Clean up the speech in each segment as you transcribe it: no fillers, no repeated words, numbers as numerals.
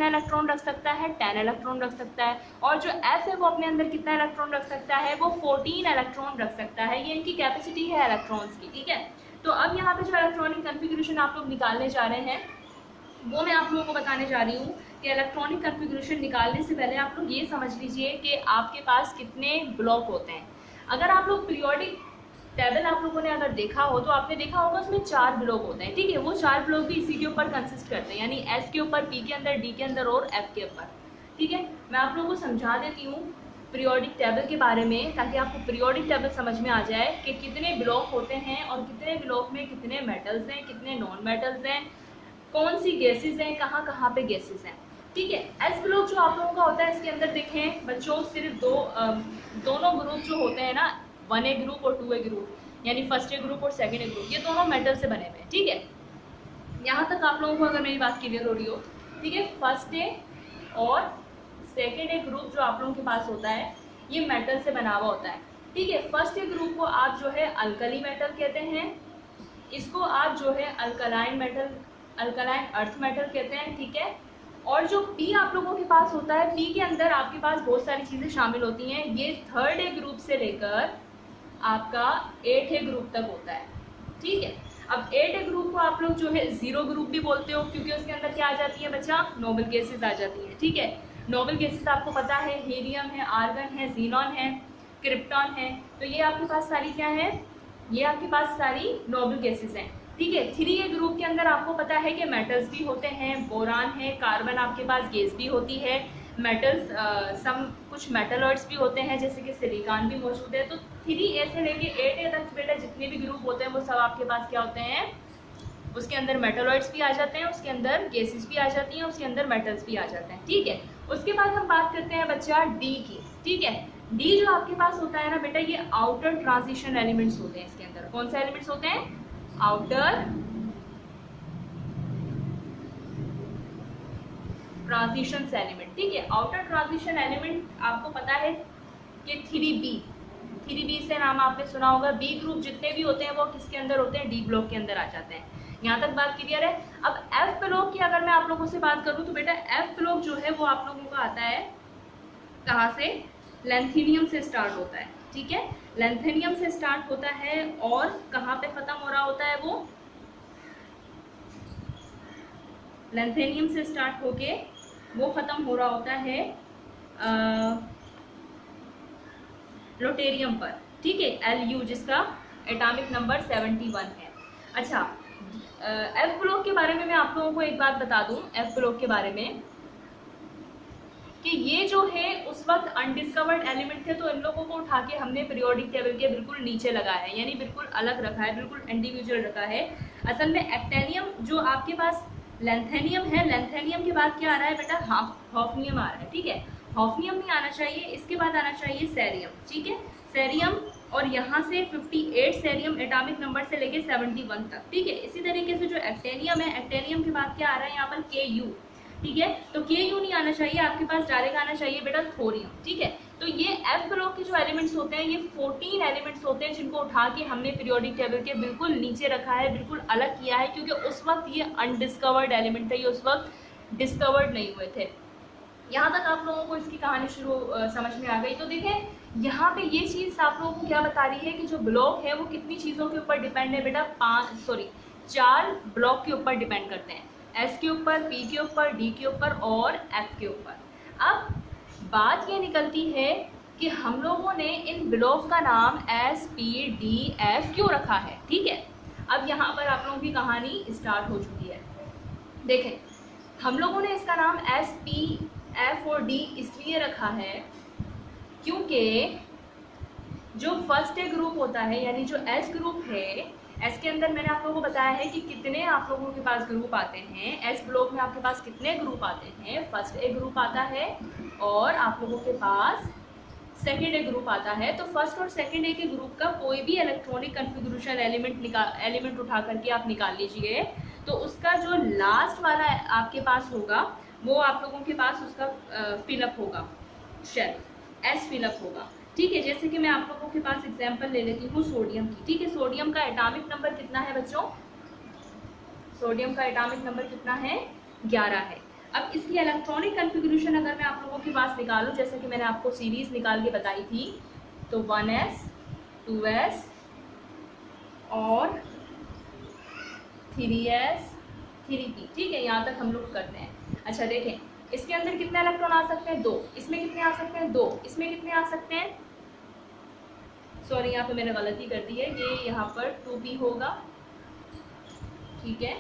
Electron रख सकता है, 10 इलेक्ट्रॉन रख सकता है। और जो F है वो अपने अंदर कितना इलेक्ट्रॉन रख सकता है, वो 14 इलेक्ट्रॉन रख सकता है। ये इनकी कैपेसिटी है इलेक्ट्रॉन्स की, ठीक है। तो अब यहाँ पे जो इलेक्ट्रॉनिक कन्फिग्रेशन आप लोग निकालने जा रहे हैं वो मैं आप लोगों को बताने जा रही हूँ कि इलेक्ट्रॉनिक कन्फिग्रेशन निकालने से पहले आप लोग ये समझ लीजिए कि आपके पास कितने ब्लॉक होते हैं। अगर आप लोग पीरियोडिक टेबल आप लोगों ने अगर देखा हो तो आपने देखा होगा उसमें 4 ब्लॉक होते हैं, ठीक है। वो 4 ब्लॉक भी इसी के ऊपर कंसिस्ट करते हैं, यानी S के ऊपर, P के अंदर, D के अंदर और F के ऊपर, ठीक है। मैं आप लोगों को समझा देती हूँ पीरियोडिक टेबल के बारे में, ताकि आपको पीरियोडिक टेबल समझ में आ जाए कि कितने ब्लॉक होते हैं और कितने ब्लॉक में कितने मेटल्स हैं, कितने नॉन मेटल्स हैं, कौन सी गैसेज हैं, कहाँ कहाँ पे गैसेज हैं, ठीक है। एस ब्लॉक जो आप लोगों का होता है इसके अंदर देखें बच्चों सिर्फ दोनों ग्रुप जो होते हैं ना, 1A ग्रुप और 2A ग्रुप, यानी फर्स्ट ए ग्रुप और सेकेंड ए ग्रुप, ये दोनों मेटल से बने हुए हैं, ठीक है। यहाँ तक आप लोगों को अगर मेरी बात क्लियर हो रही हो, ठीक है। फर्स्ट ए और सेकेंड ए ग्रुप जो आप लोगों के पास होता है ये मेटल से बना हुआ होता है, ठीक है। फर्स्ट ए ग्रुप को आप जो है अल्कली मेटल कहते हैं, इसको आप जो है alkaline metal, alkaline earth metal कहते हैं, ठीक है। और जो पी आप लोगों के पास होता है, पी के अंदर आपके पास बहुत सारी चीज़ें शामिल होती हैं। ये थर्ड ए ग्रुप से लेकर आपका 8A ग्रुप तक होता है, ठीक है। अब 8A ग्रुप को आप लोग जो है 0 ग्रुप भी बोलते हो, क्योंकि उसके अंदर क्या आ जाती है बच्चा, नोबल गैसेज आ जाती है, ठीक है। नोबल गैसेज आपको पता है, हीलियम है, आर्गन है, जीनॉन है, क्रिप्टॉन है। तो ये आपके पास सारी क्या है, ये आपके पास सारी नोबल गैसेज हैं, ठीक है। 3A ग्रुप के अंदर आपको पता है कि मेटल्स भी होते हैं, बोरान है, कार्बन आपके पास गैस भी होती है, मेटल्स कुछ मेटलॉइड्स भी होते हैं जैसे कि सिलिकॉन भी मौजूद है। तो 3A से लेके 8A तक बेटा जितने भी ग्रुप होते हैं वो सब आपके पास क्या होते हैं, उसके अंदर मेटलॉइड्स भी आ जाते हैं, उसके अंदर गैसेस भी आ जाती हैं, उसके अंदर मेटल्स भी आ जाते हैं, ठीक है। उसके बाद हम बात करते हैं बच्चा D की, ठीक है। D जो आपके पास होता है ना बेटा, ये आउटर ट्रांजिशन एलिमेंट्स होते हैं। इसके अंदर कौन से एलिमेंट्स होते हैं, आउटर ट्रांजिशन एलिमेंट, ठीक है। आउटर ट्रांजिशन एलिमेंट आपको पता है कि 3B से नाम आपने सुना होगा। B ग्रुप जितने भी होते हैं वो किसके अंदर होते हैं, D ब्लॉक के अंदर आ जाते हैं। यहाँ तक बात क्लियर है। अब F ब्लॉक की अगर मैं आप लोगों से बात करूँ तो बेटा F ब्लॉक जो है वो आप लोगों का आता है कहाँ से, लैंथेनियम से स्टार्ट होता है, ठीक है। लैंथेनियम से स्टार्ट होता है और कहाँ पे खत्म हो रहा होता है, वो लैंथेनियम से स्टार्ट होके वो ख़त्म हो रहा होता है लोटेरियम पर, ठीक है, Lu, जिसका एटॉमिक नंबर 71 है। अच्छा, F ब्लॉक के बारे में मैं आप लोगों को एक बात बता दूं, F ब्लॉक के बारे में कि ये जो है उस वक्त अनडिस्कवर्ड एलिमेंट थे, तो इन लोगों को उठा के हमने पीरियोडिक टेबल के बिल्कुल नीचे लगाया है, यानी बिल्कुल अलग रखा है, बिल्कुल इंडिविजुअल रखा है। असल में एक्टेनियम जो आपके पास लैंथेनियम है, लैंथेनियम के बाद क्या आ रहा है बेटा, हॉफनियम आ रहा है, ठीक है। हॉफनियम नहीं आना चाहिए, इसके बाद आना चाहिए सेरियम, ठीक है, सेरियम। और यहाँ से 58 सेरियम एटॉमिक नंबर से लेके 71 तक, ठीक है। इसी तरीके से जो एक्टेनियम है, एक्टेनियम के बाद क्या आ रहा है यहाँ पर, Ku, ठीक है। तो Ku नहीं आना चाहिए, आपके पास डायरेक्ट आना चाहिए बेटा थोरियम, ठीक है। तो ये F ब्लॉक के जो एलिमेंट्स होते हैं ये 14 एलिमेंट्स होते हैं, जिनको उठा के हमने पीरियोडिक टेबल के बिल्कुल नीचे रखा है, बिल्कुल अलग किया है, क्योंकि उस वक्त ये अनडिस्कवर्ड एलिमेंट थे, ये उस वक्त डिस्कवर्ड नहीं हुए थे। यहाँ तक आप लोगों को इसकी कहानी शुरू समझ में आ गई। तो देखें यहाँ पे ये चीज़ आप लोगों को क्या बता रही है कि जो ब्लॉक है वो कितनी चीज़ों के ऊपर डिपेंड है बेटा, 4 ब्लॉक के ऊपर डिपेंड करते हैं, S के ऊपर, P के ऊपर, D के ऊपर और F के ऊपर। अब बात ये निकलती है कि हम लोगों ने इन ब्लॉक का नाम S, P, D, F क्यों रखा है, ठीक है। अब यहाँ पर आप लोगों की कहानी स्टार्ट हो चुकी है। देखें हम लोगों ने इसका नाम S, P, F और D इसलिए रखा है क्योंकि जो फर्स्ट ए ग्रुप होता है, यानी जो S ग्रुप है, S के अंदर मैंने आप लोगों को बताया है कि कितने आप लोगों के पास ग्रुप आते हैं। S ब्लॉक में आपके पास कितने ग्रुप आते हैं, फर्स्ट ए ग्रुप आता है और आप लोगों के पास सेकेंड ए ग्रुप आता है। तो फर्स्ट और सेकेंड ए के ग्रुप का कोई भी इलेक्ट्रॉनिक कन्फिग्रेशन एलिमेंट उठा करके आप निकाल लीजिए, तो उसका जो लास्ट वाला आपके पास होगा वो आप लोगों के पास उसका फिलअप होगा, शेल S फिलअप होगा, ठीक है। जैसे कि मैं आप लोगों के पास एग्जांपल ले लेती हूँ सोडियम की, ठीक है। सोडियम का एटॉमिक नंबर कितना है बच्चों, सोडियम का एटॉमिक नंबर कितना है, 11 है। अब इसकी इलेक्ट्रॉनिक कन्फिग्रेशन अगर मैं आप लोगों के पास निकालूं, जैसे कि मैंने आपको सीरीज निकाल के बताई थी, तो 1s 2s और 3s 3p, ठीक है, यहाँ तक हम लोग करते हैं। अच्छा देखें, इसके अंदर कितने इलेक्ट्रॉन आ सकते हैं? 2। इसमें कितने आ सकते हैं? 2। इसमें कितने आ सकते हैं? सॉरी, यहाँ पे मैंने गलती कर दी है, ये यहाँ पर 2p होगा, ठीक है,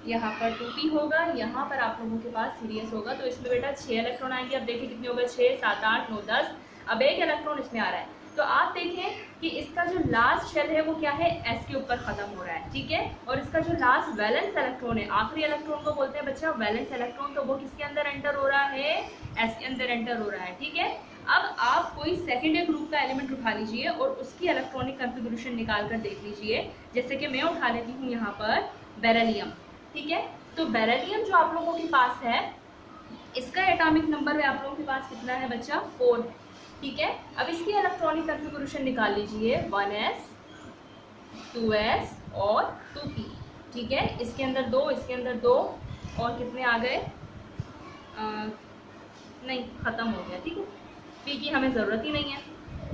यहाँ पर 2p होगा, यहाँ पर आप लोगों के पास 3s होगा। तो इसमें बेटा 6 इलेक्ट्रॉन आएंगे। अब देखिए कितने हो गए, 6 7 8 9 10। अब एक इलेक्ट्रॉन इसमें आ रहा है, तो आप देखें कि इसका जो लास्ट शेल है वो क्या है, s के ऊपर खत्म हो रहा है, ठीक है। और इसका जो लास्ट वैलेंस इलेक्ट्रॉन है, आखिरी इलेक्ट्रॉन को बोलते हैं बच्चा वैलेंस इलेक्ट्रॉन, तो वो किसके अंदर एंटर हो रहा है, s के अंदर एंटर हो रहा है, ठीक है। अब आप कोई सेकेंडरी ग्रुप का एलिमेंट उठा लीजिए और उसकी इलेक्ट्रॉनिक कन्फिग्रेशन निकाल कर देख लीजिए। जैसे कि मैं उठा लेती हूँ यहाँ पर बेरिलियम, ठीक है। तो बेरिलियम जो आप लोगों के पास है, इसका एटॉमिक नंबर आप लोगों के पास कितना है बच्चा, 4, ठीक है। अब इसकी इलेक्ट्रॉनिक कन्फिग्रेशन निकाल लीजिए, 1s 2s और 2p, ठीक है। इसके अंदर 2, इसके अंदर 2 और कितने आ गए, नहीं ख़त्म हो गया, ठीक है, p की हमें ज़रूरत ही नहीं है,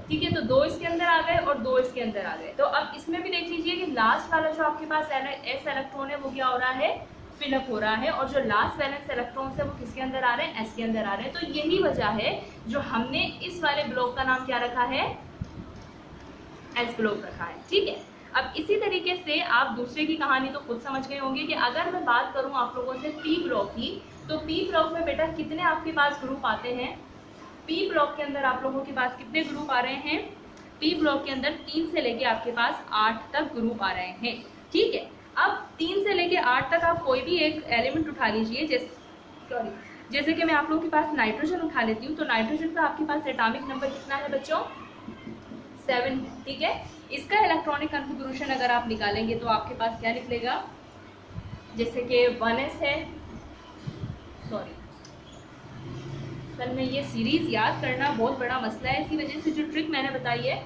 ठीक है। तो 2 इसके अंदर आ गए और 2 इसके अंदर आ गए। तो अब इसमें भी देख लीजिए कि लास्ट वाला जो आपके पास s इलेक्ट्रॉन है वो क्या हो रहा है, फिलअप हो रहा है, और जो लास्ट वैलेंस इलेक्ट्रॉन्स है वो किसके अंदर आ रहे हैं, s के अंदर आ रहे हैं। तो यही वजह है जो हमने इस वाले ब्लॉक का नाम क्या रखा है, s ब्लॉक रखा है, ठीक है। अब इसी तरीके से आप दूसरे की कहानी तो खुद समझ गए होंगे कि अगर मैं बात करूं आप लोगों से p ब्लॉक की, तो p ब्लॉक में बेटा कितने आपके पास ग्रुप आते हैं, p ब्लॉक के अंदर आप लोगों के पास कितने ग्रुप आ रहे हैं, p ब्लॉक के अंदर 3 से लेके आपके पास 8 तक ग्रुप आ रहे हैं, ठीक है। अब 3 से लेके 8 तक आप कोई भी एक एलिमेंट उठा लीजिए, जैसे कि मैं आप लोगों के पास नाइट्रोजन उठा लेती हूँ, तो नाइट्रोजन का आपके पास एटॉमिक नंबर कितना है बच्चों, 7 है, ठीक है। इसका इलेक्ट्रॉनिक कन्फिग्रेशन अगर आप निकालेंगे तो आपके पास क्या निकलेगा, जैसे कि 1s है, सॉरी असल में ये सीरीज़ याद करना बहुत बड़ा मसला है, इसी वजह से जो ट्रिक मैंने बताई है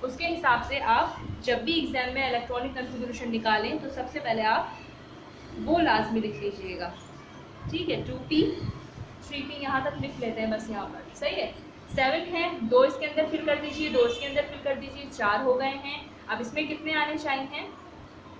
उसके हिसाब से आप जब भी एग्ज़ाम में इलेक्ट्रॉनिक कन्फिग्रेशन निकालें तो सबसे पहले आप वो लाजमी लिख लीजिएगा, ठीक है। 2p 3p यहाँ तक लिख लेते हैं बस, यहाँ पर सही है। 7 है, 2 इसके अंदर फिल कर दीजिए, 2 इसके अंदर फिल कर दीजिए, 4 हो गए हैं। अब इसमें कितने आने चाहिए,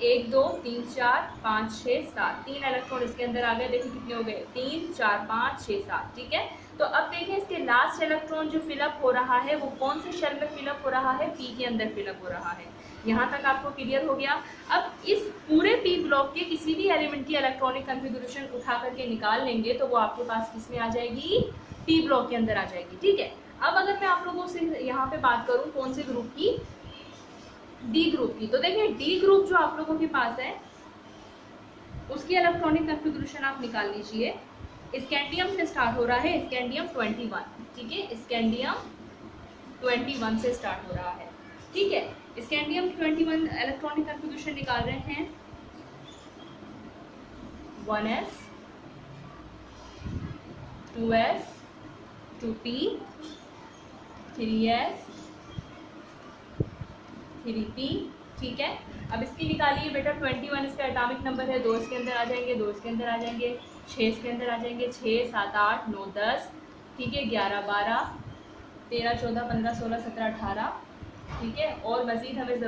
1 2 3 4 5 6 7, 3 इलेक्ट्रॉन इसके अंदर आ गए। देखिए कितने हो गए, 3 4 5 6 7, ठीक है। तो अब देखिए इसके लास्ट इलेक्ट्रॉन जो फिलअप हो रहा है वो कौन से शेल में फिलअप हो रहा है, p के अंदर फिलअप हो रहा है। यहाँ तक आपको क्लियर हो गया। अब इस पूरे p ब्लॉक के किसी भी एलिमेंट की इलेक्ट्रॉनिक कन्फिग्रेशन उठा करके निकाल लेंगे तो वो आपके पास किस में आ जाएगी, p ब्लॉक के अंदर आ जाएगी, ठीक है। अब अगर मैं आप लोगों से यहाँ पे बात करूँ कौन से ग्रुप की, डी ग्रुप की, तो देखिए डी ग्रुप जो आप लोगों के पास है उसकी इलेक्ट्रॉनिक कन्फिग्रेशन आप निकाल लीजिए। स्कैंडियम से स्टार्ट हो रहा है, स्कैंडियम 21, ठीक है, स्कैंडियम 21 से स्टार्ट हो रहा है, ठीक है। स्कैंडियम 21 इलेक्ट्रॉनिक कन्फिग्रेशन निकाल रहे हैं, 1s 2s 2p 3s 3p, ठीक है। अब इसकी निकालिए बेटा, 21 इसका एटॉमिक नंबर है, 2 इसके अंदर आ जाएंगे, 2 इसके अंदर आ जाएंगे, 6 इसके अंदर आ जाएंगे, 6 7 8 9 10, ठीक है, 11 12 13 14 15 16 17 18, ठीक है। और मज़ीद हमें ज़रूरत